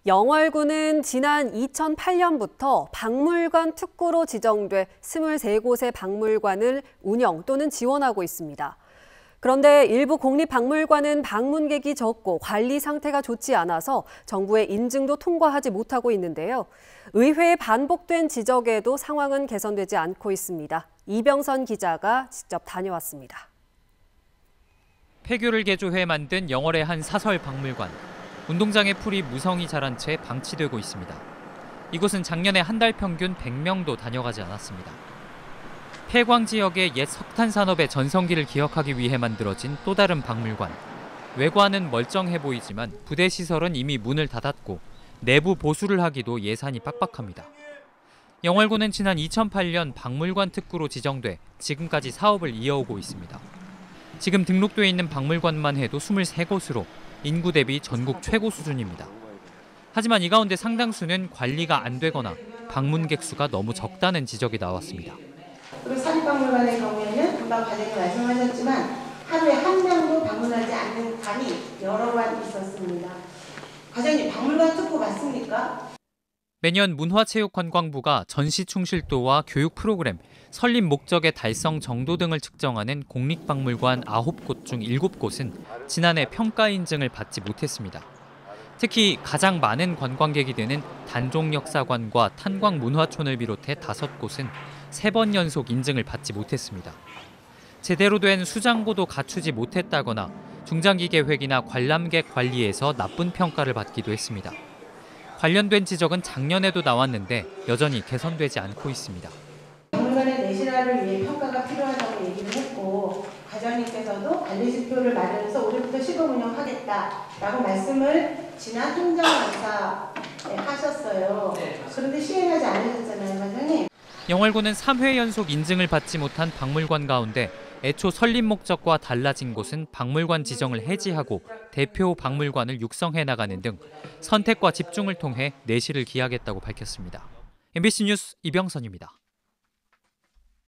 영월군은 지난 2008년부터 박물관 특구로 지정돼 23곳의 박물관을 운영 또는 지원하고 있습니다. 그런데 일부 공립박물관은 방문객이 적고 관리 상태가 좋지 않아서 정부의 인증도 통과하지 못하고 있는데요. 의회에 반복된 지적에도 상황은 개선되지 않고 있습니다. 이병선 기자가 직접 다녀왔습니다. 폐교를 개조해 만든 영월의 한 사설 박물관. 운동장에 풀이 무성히 자란 채 방치되고 있습니다. 이곳은 작년에 한 달 평균 100명도 다녀가지 않았습니다. 폐광 지역의 옛 석탄 산업의 전성기를 기억하기 위해 만들어진 또 다른 박물관. 외관은 멀쩡해 보이지만 부대 시설은 이미 문을 닫았고 내부 보수를 하기도 예산이 빡빡합니다. 영월군은 지난 2008년 박물관 특구로 지정돼 지금까지 사업을 이어오고 있습니다. 지금 등록돼 있는 박물관만 해도 23곳으로 인구 대비 전국 최고 수준입니다. 하지만 이 가운데 상당수는 관리가 안 되거나 방문객 수가 너무 적다는 지적이 나왔습니다. 그리고 사립박물관의 경우에는 금방 과장님 말씀하셨지만 하루에 한 명도 방문하지 않는 관이 여러 관 있었습니다. 과장님, 박물관 특구 맞습니까? 매년 문화체육관광부가 전시 충실도와 교육 프로그램, 설립 목적의 달성 정도 등을 측정하는 공립박물관 9곳 중 7곳은 지난해 평가 인증을 받지 못했습니다. 특히 가장 많은 관광객이 되는 단종역사관과 탄광문화촌을 비롯해 5곳은 3번 연속 인증을 받지 못했습니다. 제대로 된 수장고도 갖추지 못했다거나 중장기 계획이나 관람객 관리에서 나쁜 평가를 받기도 했습니다. 관련된 지적은 작년에도 나왔는데 여전히 개선되지 않고 있습니다. 박물관의 내실화를 위해 평가가 필요하다고 얘기를 했고 과장님께서도 관리지표를 마련해서 올해부터 시범 운영하겠다라고 말씀을 지난 행정감사에 하셨어요. 그런데 시행하지 않으셨잖아요, 과장님. 영월군은 3회 연속 인증을 받지 못한 박물관 가운데 애초 설립 목적과 달라진 곳은 박물관 지정을 해지하고 대표 박물관을 육성해 나가는 등 선택과 집중을 통해 내실을 기하겠다고 밝혔습니다. MBC 뉴스 이병선입니다.